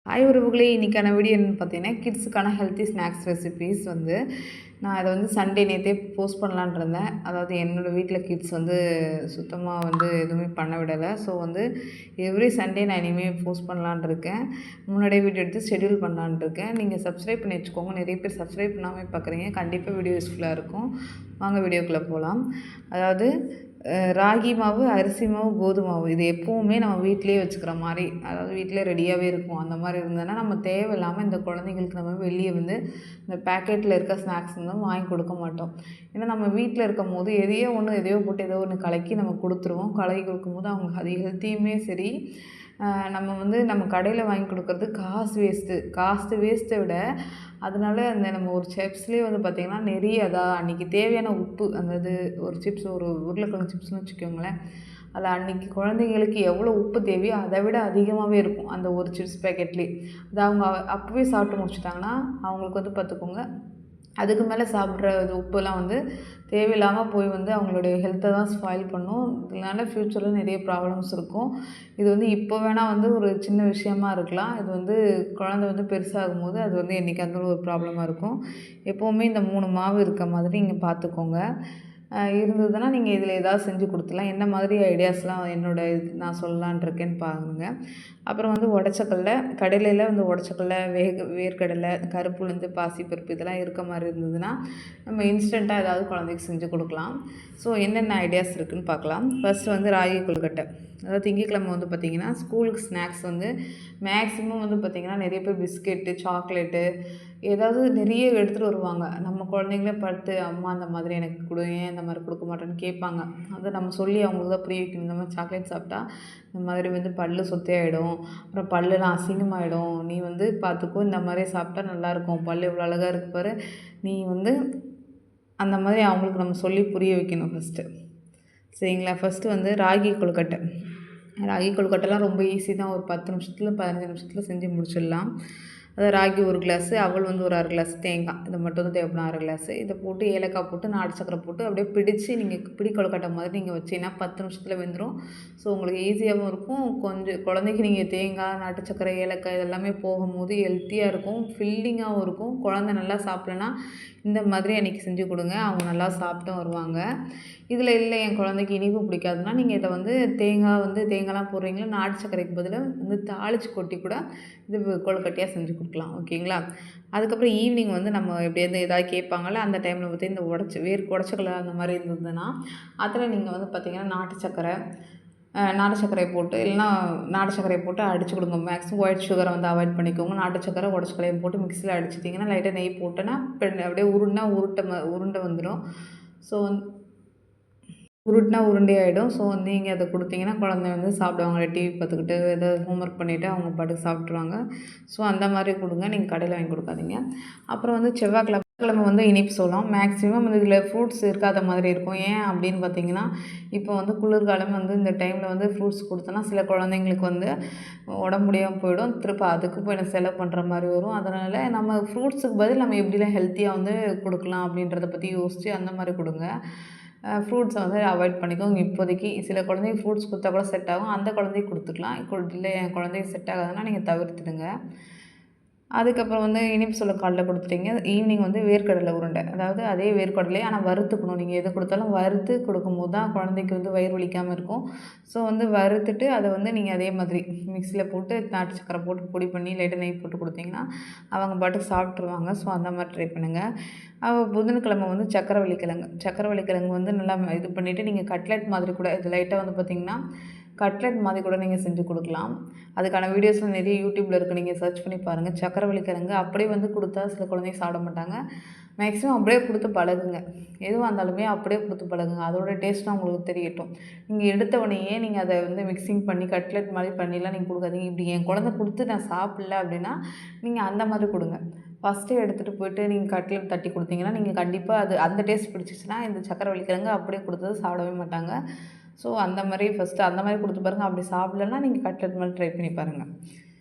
Hi உறவுகளே, இன்றைக்கான video என்னென்னு பார்த்தீங்கன்னா, கிட்ஸுக்கான ஹெல்த்தி ஸ்நாக்ஸ் ரெசிபீஸ் நான் அதை சண்டே நேற்றே போஸ்ட் பண்ணலான்னு இருந்தேன். அதாவது என்னோடய வீட்டில் கிட்ஸ் சுத்தமாக எதுவுமே பண்ண விடலை. ஸோ எவ்ரி சண்டே நான் இனிமேல் போஸ்ட் பண்ணலான்னு இருக்கேன். முன்னாடியே வீடியோ எடுத்து ஷெட்யூல் பண்ணலான்னு இருக்கேன். நீங்கள் சப்ஸ்கிரைப் பண்ணி வச்சுக்கோங்க. நிறைய பேர் சப்ஸ்கிரைப் பண்ணாமல் பார்க்குறீங்க. கண்டிப்பாக வீடியோ யூஸ்ஃபுல்லாக இருக்கும். வாங்க வீடியோக்குள்ளே போகலாம். அதாவது ராகி மாவு, அரிசி மாவு, கோதுமை மாவு இது எப்போவுமே நம்ம வீட்டிலேயே வச்சுக்கிற மாதிரி, அதாவது வீட்டிலே ரெடியாகவே இருக்கும். அந்த மாதிரி இருந்ததுன்னா நம்ம தேவையில்லாமல் இந்த குழந்தைங்களுக்கு நம்ம வெளியே இந்த பேக்கெட்டில் இருக்க ஸ்நாக்ஸ் வாங்கி கொடுக்க மாட்டோம். ஏன்னா நம்ம வீட்டில் இருக்கும்போது எதையோ போட்டு ஏதோ ஒன்று கலக்கி நம்ம கொடுத்துருவோம். கலக்கி கொடுக்கும்போது அவங்க அது ஹெல்த்தியுமே சரி, நம்ம கடையில் வாங்கி கொடுக்குறது காஸ்ட்டு வேஸ்ட்டை விட அதனால நம்ம ஒரு சிப்ஸ்லேயே பார்த்திங்கன்னா நிறைய அன்றைக்கி தேவையான உப்பு ஒரு சிப்ஸ், ஒரு உருளைக்கிழங்கு சிப்ஸ்னு வச்சுக்கோங்களேன். அதில் அன்றைக்கி குழந்தைங்களுக்கு எவ்வளோ உப்பு தேவையோ அதை விட அதிகமாகவே இருக்கும் அந்த ஒரு சிப்ஸ் பேக்கெட்லேயே. அது அவங்க அப்போவே சாப்பிட்டு முடிச்சுட்டாங்கன்னா அவங்களுக்கு பார்த்துக்கோங்க, அதுக்கு மேலே சாப்பிட்ற உப்புலாம் தேவையில்லாமல் போய் அவங்களுடைய ஹெல்த்தை தான் ஸ்பாயில் பண்ணும். இதனால் ஃப்யூச்சரில் நிறைய ப்ராப்ளம்ஸ் இருக்கும். இது இப்போ வேணால் ஒரு சின்ன விஷயமா இருக்கலாம். இது குழந்தை பெருசாகும்போது அது என்றைக்கா இருந்தாலும் ஒரு ப்ராப்ளமாக இருக்கும். எப்போவுமே இந்த 3 மாவு இருக்க மாதிரி நீங்கள் பார்த்துக்கோங்க. இருந்ததுன்னா நீங்கள் இதில் ஏதாவது செஞ்சு கொடுத்துலாம். என்ன மாதிரி ஐடியாஸ்லாம் நான் சொல்லலான் இருக்கேன்னு பாருங்கள். அப்புறம் உடச்சக்கடல, கடையில உடச்சக்கடல, வேர்க்கடலை, கருப்பு உளுந்து, பாசிப்பருப்பு இதெல்லாம் இருக்க மாதிரி இருந்ததுன்னா நம்ம இன்ஸ்டண்ட்டாக ஏதாவது குழந்தைக்கு செஞ்சு கொடுக்கலாம். ஸோ என்னென்ன ஐடியாஸ் இருக்குதுன்னு பார்க்கலாம். ஃபஸ்ட்டு ராகி கொழுக்கட்டை. அதாவது திங்கட்கிழமை பார்த்திங்கன்னா ஸ்கூலுக்கு ஸ்நாக்ஸ் மேக்ஸிமம் பார்த்திங்கன்னா நிறைய பேர் பிஸ்கெட்டு, சாக்லேட்டு ஏதாவது நிறைய எடுத்துகிட்டு வருவாங்க. நம்ம குழந்தைங்களே பார்த்து அம்மா அந்த மாதிரி எனக்கு கொடு, ஏன் இந்த மாதிரி கொடுக்க மாட்டேன்னு கேட்பாங்க. அதை நம்ம சொல்லி அவங்களுக்கு தான் புரிய வைக்கணும். இந்த மாதிரி சாக்லேட் சாப்பிட்டா இந்த மாதிரி பல்லு சொத்தையாகிடும், அப்புறம் பல்லுலாம் அசிங்கமாகிடும், நீ பார்த்துக்கோ, இந்த மாதிரி சாப்பிட்டா நல்லாயிருக்கும், பல் எவ்வளோ அழகாக இருக்கு பாரு, நீ அந்த மாதிரி அவங்களுக்கு நம்ம சொல்லி புரிய வைக்கணும் ஃபஸ்ட்டு. சரிங்களா? ஃபஸ்ட்டு ராகி கொழுக்கட்டை. ராகி கொழுக்கட்டைலாம் ரொம்ப ஈஸி தான். ஒரு 10 நிமிஷத்தில் 15 நிமிஷத்தில் செஞ்சு முடிச்சிடலாம். அதாவது ராகி 1 கிளாஸு, அவல் ஒரு அரை கிளாஸ், தேங்காய் இது மட்டும் தான் தேவைப்படும். அரை கிளாஸு இதை போட்டு ஏலக்காய் போட்டு நாட்டு சக்கரை போட்டு அப்படியே பிடிச்சி நீங்கள் பிடி கொழுக்கட்டை மாதிரி நீங்கள் வச்சிங்கன்னா 10 நிமிஷத்தில் வெந்துடும். ஸோ உங்களுக்கு ஈஸியாகவும் இருக்கும். கொஞ்சம் குழந்தைக்கு நீங்கள் தேங்காய், நாட்டு சக்கரை, ஏலக்காய் இதெல்லாமே போகும்போது ஹெல்த்தியாக இருக்கும், ஃபில்லிங்காகவும் இருக்கும். குழந்தை நல்லா சாப்பிட்லன்னா இந்த மாதிரி அன்றைக்கி செஞ்சு கொடுங்க, அவங்க நல்லா சாப்பிட்டும் வருவாங்க. இதில் இல்லை என் குழந்தைக்கு இனிப்பு பிடிக்காதுன்னா நீங்கள் இதை தேங்காய்லாம் போடுறீங்களா, நாட்டு சக்கரைக்கு பதிலாக தாளித்து கொட்டி கூட இது கொழுக்கட்டையாக செஞ்சு கொடுக்கலாம். ஓகேங்களா? அதுக்கப்புறம் ஈவினிங் நம்ம எப்படியாவது ஏதாவது கேட்பாங்கள்ல, அந்த டைமில் இந்த உடச்சக்கடலை அந்த மாதிரி இருந்ததுன்னா அதில் நீங்கள் பார்த்திங்கன்னா நாட்டு சர்க்கரையை போட்டு, இல்லைனா நாட்டு சர்க்கரையை போட்டு அடித்து கொடுங்க. மேக்ஸிமம் ஒயிட் சுகரை அவாய்ட் பண்ணிக்கோங்க. நாட்டு சர்க்கரை, உடச்சக்கடலையும் போட்டு மிக்ஸியில் அடிச்சிட்டிங்கன்னா லைட்டாக நெய் போட்டோன்னா அப்படியே உருண்டை வந்துடும். ஸோ உருண்டையாகிடும். ஸோ நீங்கள் அதை கொடுத்தீங்கன்னா குழந்தை சாப்பிடுவாங்க. டிவி பார்த்துக்கிட்டு ஏதாவது ஹோம்ஒர்க் பண்ணிவிட்டு அவங்க பாட்டுக்கு சாப்பிட்ருவாங்க. ஸோ அந்த மாதிரி கொடுங்க, நீங்கள் கடையில் வாங்கி கொடுக்காதீங்க. அப்புறம் செவ்வாய்க்கிழமை இனிப்பு சோளம். மேக்ஸிமம் இதில் ஃப்ரூட்ஸ் இருக்காத மாதிரி இருக்கும். ஏன் அப்படின்னு பார்த்தீங்கன்னா, இப்போ குளிர்காலம் இந்த டைமில் ஃப்ரூட்ஸ் கொடுத்தோன்னா சில குழந்தைங்களுக்கு உடம்பு முடியாமல் போயிடும். திருப்ப அதுக்கு போய் நான் செலவு பண்ணுற மாதிரி வரும். அதனால் நம்ம ஃப்ரூட்ஸுக்கு பதில் நம்ம எப்படிலாம் ஹெல்த்தியாக கொடுக்கலாம் அப்படின்றத பற்றி யோசித்து அந்த மாதிரி கொடுங்க. ஃப்ரூட்ஸை அவாய்ட் பண்ணிக்கோங்க இப்போதைக்கு. சில குழந்தைங்க ஃப்ரூட்ஸ் கொடுத்தா கூட செட் ஆகும், அந்த குழந்தைக்கு கொடுத்துக்கலாம். இல்லை என் குழந்தைக்கு செட் ஆகாதுன்னா நீங்கள் தவிர்த்துடுங்க. அதுக்கப்புறம் இனிப்பு சோளம் காலைல கொடுத்துட்டீங்க. ஈவினிங் வேர்க்கடலை உருண்டை. அதாவது அதே வேர்க்கடலையே ஆனால் வறுத்துக்கணும். நீங்கள் எது கொடுத்தாலும் வறுத்து கொடுக்கும்போது தான் குழந்தைக்கு வயிறு வலிக்காமல் இருக்கும். ஸோ வறுத்துட்டு அதை நீங்கள் அதே மாதிரி மிக்ஸியில் போட்டு நாட்டு சக்கரை போட்டு பொடி பண்ணி லைட்டாக நெய் போட்டு கொடுத்தீங்கன்னா அவங்க பாட்டுக்கு சாப்பிட்ருவாங்க. ஸோ அந்த மாதிரி ட்ரை பண்ணுங்கள். புதன்கிழமை சக்கரவள்ளி கிழங்கு நல்லா இது பண்ணிவிட்டு நீங்கள் கட்லெட் மாதிரி கூட இது லைட்டாக பார்த்திங்கன்னா கட்லெட் மாதிரி கூட நீங்கள் செஞ்சு கொடுக்கலாம். அதுக்கான வீடியோஸ்லாம் நிறைய யூடியூப்பில் இருக்குது, நீங்கள் சர்ச் பண்ணி பாருங்கள். சக்கரவள்ளி கிழங்கு அப்படியே கொடுத்தா சில குழந்தைங்க சாப்பிட மாட்டாங்க. மேக்ஸிமம் அப்படியே கொடுத்து பழகுங்க. எதுவாக இருந்தாலுமே அப்படியே கொடுத்து பழகுங்க, அதோட டேஸ்ட்லாம் உங்களுக்கு தெரியட்டும். நீங்கள் எடுத்தவொடனேயே நீங்கள் அதை மிக்சிங் பண்ணி கட்லெட் மாதிரி பண்ணிலாம் நீங்கள் கொடுக்காதீங்க. இப்படி என் குழந்தை கொடுத்து நான் சாப்பிடல அப்படின்னா நீங்கள் அந்த மாதிரி கொடுங்க. ஃபஸ்ட்டே எடுத்துகிட்டு போய்ட்டு நீங்கள் கட்லெட் தட்டி கொடுத்தீங்கன்னா நீங்கள் கண்டிப்பாக அந்த டேஸ்ட் பிடிச்சிச்சின்னா இந்த சக்கரவள்ளி கிழங்கு அப்படியே கொடுத்தது சாப்பிடவே மாட்டாங்க. ஸோ அந்த மாதிரி ஃபஸ்ட்டு அந்த மாதிரி கொடுத்து பாருங்கள். அப்படி சாப்பிட்லன்னா நீங்கள் கட்லெட் மாதிரி ட்ரை பண்ணி பாருங்கள்.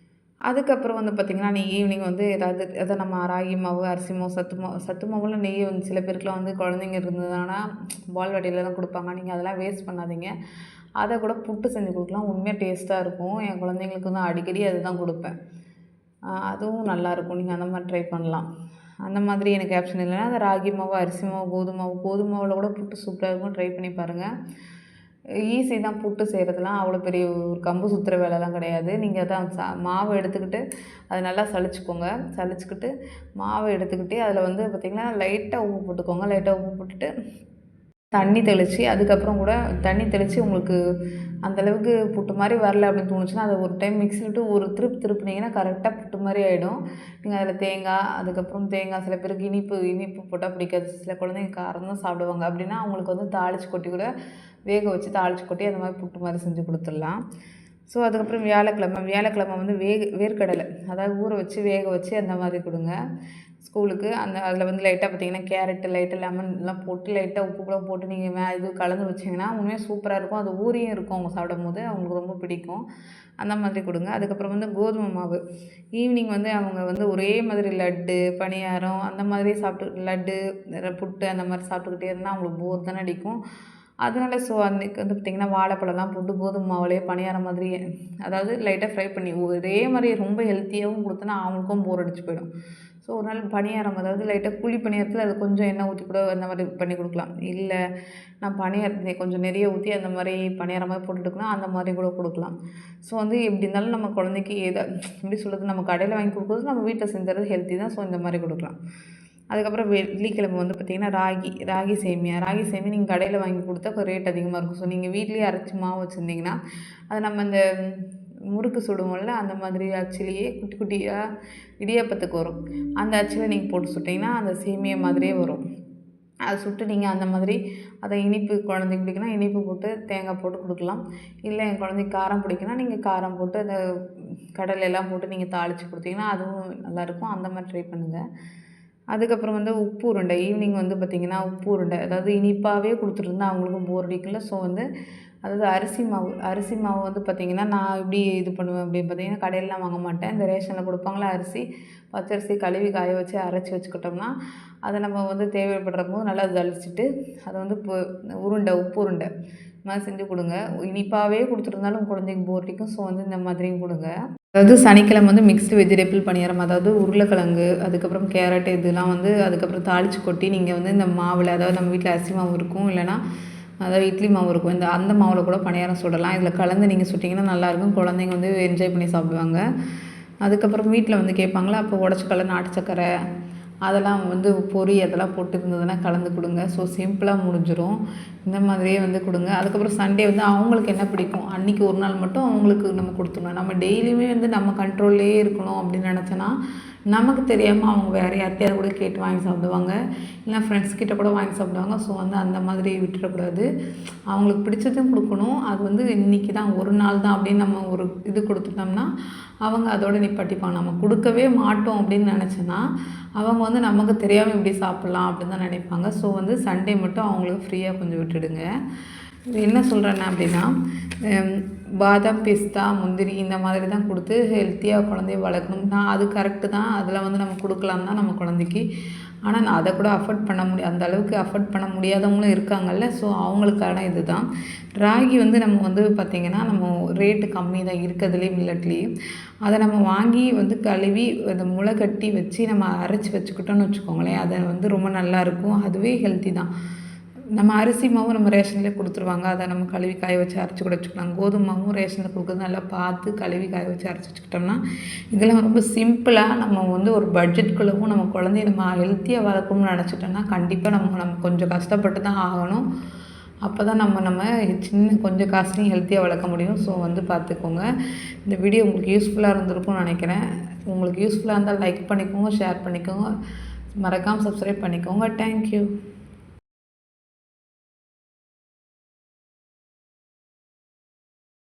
அதுக்கப்புறம் பார்த்திங்கன்னா நீங்கள் ஈவினிங் ஏதாவது நம்ம ராகி மாவு, அரிசி மாவு, சத்து மாவில் நெய் சில பேருக்குலாம் குழந்தைங்க இருந்ததுன்னா பால்வாடியில் தான் கொடுப்பாங்க. நீங்கள் அதெல்லாம் வேஸ்ட் பண்ணாதீங்க. அதை கூட புட்டு செஞ்சு கொடுக்கலாம். உண்மையாக டேஸ்ட்டாக இருக்கும். என் குழந்தைங்களுக்கு அடிக்கடி அது தான் கொடுப்பேன். அதுவும் நல்லாயிருக்கும். நீங்கள் அந்த மாதிரி ட்ரை பண்ணலாம். அந்த மாதிரி எனக்கு ஆப்ஷன் இல்லைன்னா அந்த ராகி மாவு, அரிசி மாவு, கோதுமை மாவில் கூட புட்டு சூப்பராக இருக்கும். ட்ரை பண்ணி பாருங்கள். ஈஸி தான் புட்டு செய்கிறதுலாம். அவ்வளோ பெரிய ஒரு கம்பு சுற்றுற வேலைலாம் கிடையாது. நீங்கள் அதான் மாவை எடுத்துக்கிட்டு அதை நல்லா சலிச்சுக்கோங்க. சலிச்சுக்கிட்டு மாவை எடுத்துக்கிட்டு அதில் வந்து பார்த்திங்கன்னா லைட்டாக உப்பு போட்டுக்கோங்க. லைட்டாக உப்பு போட்டுட்டு தண்ணி தெளித்து அதுக்கப்புறம் கூட தண்ணி தெளித்து உங்களுக்கு அந்தளவுக்கு புட்டு மாதிரி வரல அப்படின்னு தோணுச்சுன்னா அதை ஒரு டைம் மிக்ஸியில் விட்டு ஒரு திருப்புனீங்கன்னா கரெக்டாக புட்டு மாதிரி ஆகிடும். நீங்கள் அதில் தேங்காய் சில பேருக்கு இனிப்பு போட்டால் பிடிக்காது. சில குழந்தைங்க காரம் தான் சாப்பிடுவாங்க. அப்படின்னா அவங்களுக்கு வந்து தாளித்து கொட்டி கூட வேக வச்சு தாளித்து கொட்டி அந்த மாதிரி புட்டு மாதிரி செஞ்சு கொடுத்துடலாம். ஸோ அதுக்கப்புறம் வியாழக்கிழமை வந்து வேர்க்கடலை அதாவது ஊற வச்சு வேக வச்சு அந்த மாதிரி கொடுங்க ஸ்கூலுக்கு. அதில் வந்து லைட்டாக பார்த்திங்கன்னா கேரட்டு, லைட்டாக லெமன்லாம் போட்டு லைட்டாக உப்பு கூட போட்டு நீங்கள் இது கலந்து வச்சிங்கன்னா உண்மையாக சூப்பராக இருக்கும். அது ஊறியும் இருக்கும். அவங்க சாப்பிடும்போது அவங்களுக்கு ரொம்ப பிடிக்கும். அந்த மாதிரி கொடுங்க. அதுக்கப்புறம் வந்து கோதுமை மாவு ஈவினிங் வந்து அவங்க வந்து ஒரே மாதிரி லட்டு, பணியாரம் அந்த மாதிரி லட்டு, புட்டு அந்த மாதிரி சாப்பிட்டுக்கிட்டே இருந்தால் அவங்களுக்கு போர் தானே அடிக்கும். அதனால அன்றைக்கி வந்து பார்த்திங்கன்னா வாழைப்பழம்லாம் போட்டு கோதுமை மாவுலேயே பணியாரம் மாதிரி அதாவது லைட்டாக ஃப்ரை பண்ணி ஒரே மாதிரி ரொம்ப ஹெல்த்தியாகவும் கொடுத்தோன்னா அவங்களுக்கும் போர் அடிச்சு போயிடும். ஸோ ஒரு நாள் பணியாரம் அதாவது லைட்டாக குழி பணியாரத்தில் அது கொஞ்சம் எண்ணெய் ஊற்றி கூட அந்த மாதிரி பண்ணி கொடுக்கலாம். இல்லை நான் பணியாரத்தை கொஞ்சம் நிறைய ஊற்றி அந்த மாதிரி பணியாரம் மாதிரி போட்டுட்டுக்கலாம் அந்த மாதிரி கூட கொடுக்கலாம். ஸோ வந்து எப்படி இருந்தாலும் நம்ம குழந்தைக்கு எப்படி சொல்கிறது, நம்ம கடையில் வாங்கி கொடுக்குறது நம்ம வீட்டில் செஞ்சுறது ஹெல்த்தி தான். ஸோ இந்த மாதிரி கொடுக்கலாம். அதுக்கப்புறம் வெள்ளிக்கிழமை வந்து பார்த்திங்கன்னா ராகி சேமியா நீங்கள் கடையில் வாங்கி கொடுத்தா ரேட் அதிகமாக இருக்கும். ஸோ நீங்கள் வீட்லேயே அரைச்சி மாவு வச்சுருந்தீங்கன்னா அது நம்ம இந்த முறுக்கு சுடுவோம்ல அந்த மாதிரி அச்சிலேயே குட்டி குட்டியாக இடியாப்பத்துக்கு வரும். அந்த அச்சில் நீங்கள் போட்டு சுட்டிங்கன்னா அந்த சேமியா மாதிரியே வரும். அதை சுட்டு நீங்கள் அந்த மாதிரி அதை இனிப்பு குழந்தைக்கு பிடிக்குன்னா இனிப்பு போட்டு தேங்காய் போட்டு கொடுக்கலாம். இல்லை என் குழந்தைக்கு காரம் பிடிக்குன்னா நீங்கள் காரம் போட்டு அந்த கடலையெல்லாம் போட்டு நீங்கள் தாளித்து கொடுத்தீங்கன்னா அதுவும் நல்லாயிருக்கும். அந்த மாதிரி ட்ரை பண்ணுங்கள். அதுக்கப்புறம் வந்து உப்பு உருண்டை ஈவினிங் வந்து பார்த்திங்கன்னா உப்பு உருண்டை அதாவது இனிப்பாகவே கொடுத்துட்ருந்தா அவங்களுக்கும் போர் அடிக்கல. ஸோ வந்து அதாவது அரிசி மாவு வந்து பார்த்திங்கன்னா நான் எப்படி இது பண்ணுவேன் அப்படின்னு பார்த்திங்கன்னா கடையிலலாம் வாங்க மாட்டேன். இந்த ரேஷனில் கொடுப்பாங்களா பச்சரிசி கழுவி காய வச்சு அரைச்சி வச்சுக்கிட்டோம்னா அதை நம்ம வந்து தேவைப்படுற போது நல்லா ஜலிச்சுட்டு அதை வந்து உப்பு உருண்டை மாதிரி செஞ்சு கொடுங்க. இனிப்பாகவே கொடுத்துருந்தாலும் குழந்தைக்கு போர் அடிக்கும். ஸோ வந்து இந்த மாதிரியும் கொடுங்க. அதாவது சனிக்கிழமை வந்து மிக்ஸ்டு வெஜிடபிள் பணியாரம் அதாவது உருளைக்கிழங்கு அதுக்கப்புறம் கேரட் இதெல்லாம் வந்து அதுக்கப்புறம் தாளித்து கொட்டி நீங்கள் வந்து இந்த மாவில் அதாவது நம்ம வீட்டில் அரிசி மாவு இருக்கும் இல்லைனா அதாவது இட்லி மாவு இருக்கும் அந்த மாவில் கூட பணியாரம் சுடலாம். இதில் கலந்து நீங்கள் சுட்டிங்கன்னா நல்லாயிருக்கும். குழந்தைங்க வந்து என்ஜாய் பண்ணி சாப்பிடுவாங்க. அதுக்கப்புறம் வீட்டில் வந்து கேட்பாங்களா அப்போ உடச்சக்கடலை நாட்டு சக்கரை அதெல்லாம் வந்து அதெல்லாம் போட்டு இருந்ததுன்னா கலந்து கொடுங்க. ஸோ சிம்பிளாக முடிஞ்சிடும். இந்த மாதிரியே வந்து கொடுங்க. அதுக்கப்புறம் சண்டே வந்து அவங்களுக்கு என்ன பிடிக்கும் அன்றைக்கி ஒரு நாள் மட்டும் அவங்களுக்கு நம்ம கொடுத்துடணும். நம்ம டெய்லியுமே வந்து நம்ம கண்ட்ரோல்லே இருக்கணும் அப்படின்னு நினச்சோன்னா நமக்கு தெரியாமல் அவங்க வேறு யார்கிட்டையாவது கூட கேட்டு வாங்கி சாப்பிடுவாங்க. இல்லை ஃப்ரெண்ட்ஸ் கிட்ட கூட வாங்கி சாப்பிடுவாங்க. ஸோ வந்து அந்த மாதிரி விட்டுறக்கூடாது. அவங்களுக்கு பிடிச்சதும் கொடுக்கணும். அது வந்து இன்றைக்கி தான் ஒரு நாள் தான் அப்படின்னு நம்ம ஒரு இது கொடுத்துட்டோம்னா அவங்க அதோடு நிப்பாட்டிப்பாங்க. நம்ம கொடுக்கவே மாட்டோம் அப்படின்னு நினச்சோன்னா அவங்க வந்து நமக்கு தெரியாமல் இப்படி சாப்பிட்லாம் அப்படின்னு தான் நினைப்பாங்க. ஸோ வந்து சண்டே மட்டும் அவங்களுக்கு ஃப்ரீயாக கொஞ்சம் விட்டுடுங்க. என்ன சொல்கிறேன்னா அப்படின்னா பாதாம், பிஸ்தா, முந்திரி இந்த மாதிரி தான் கொடுத்து ஹெல்த்தியாக குழந்தைய வளர்க்கணும்னா அது கரெக்டு தான். அதில் வந்து நம்ம கொடுக்கலாம் தான் நம்ம குழந்தைக்கு. ஆனால் நான் அதை கூட அஃபோர்ட் பண்ண அந்த அளவுக்கு அஃபோர்ட் பண்ண முடியாதவங்களும் இருக்காங்கல்ல. ஸோ அவங்களுக்கான இது தான். ராகி வந்து நம்ம வந்து பார்த்திங்கன்னா நம்ம ரேட்டு கம்மி தான் இருக்கிறதுலே மில்லட்லேயே. அதை நம்ம வாங்கி வந்து கழுவி அதை முளை கட்டி வச்சு நம்ம அரைச்சி வச்சுக்கிட்டோன்னு வச்சுக்கோங்களேன். அதை வந்து ரொம்ப நல்லாயிருக்கும். அதுவே ஹெல்த்தி தான். நம்ம அரிசி மாவும் நம்ம ரேஷன்லேயே கொடுத்துருவாங்க. அதை நம்ம கழுவி காய வச்சு அரைச்சி கூட வச்சுக்கலாம். கோதுமை மாவும் ரேஷனில் கொடுக்குறது நல்லா பார்த்து கழுவி காய வச்சு அரைச்சி வச்சுக்கிட்டோம்னா இதெல்லாம் ரொம்ப சிம்பிளாக நம்ம வந்து ஒரு பட்ஜெட்குள்ளவும் நம்ம குழந்தைய நம்ம ஹெல்த்தியாக வளர்க்கணும்னு நினச்சிட்டோம்னா கண்டிப்பாக நம்ம கொஞ்சம் கஷ்டப்பட்டு தான் ஆகணும். அப்போ தான் நம்ம கொஞ்சம் காசுலையும் ஹெல்த்தியாக வளர்க்க முடியும். ஸோ வந்து பார்த்துக்கோங்க. இந்த வீடியோ உங்களுக்கு யூஸ்ஃபுல்லாக இருந்திருக்கும்னு நினைக்கிறேன். உங்களுக்கு யூஸ்ஃபுல்லாக இருந்தால் லைக் பண்ணிக்கோங்க, ஷேர் பண்ணிக்கோங்க, மறக்காமல் சப்ஸ்கிரைப் பண்ணிக்கோங்க. தேங்க்யூ.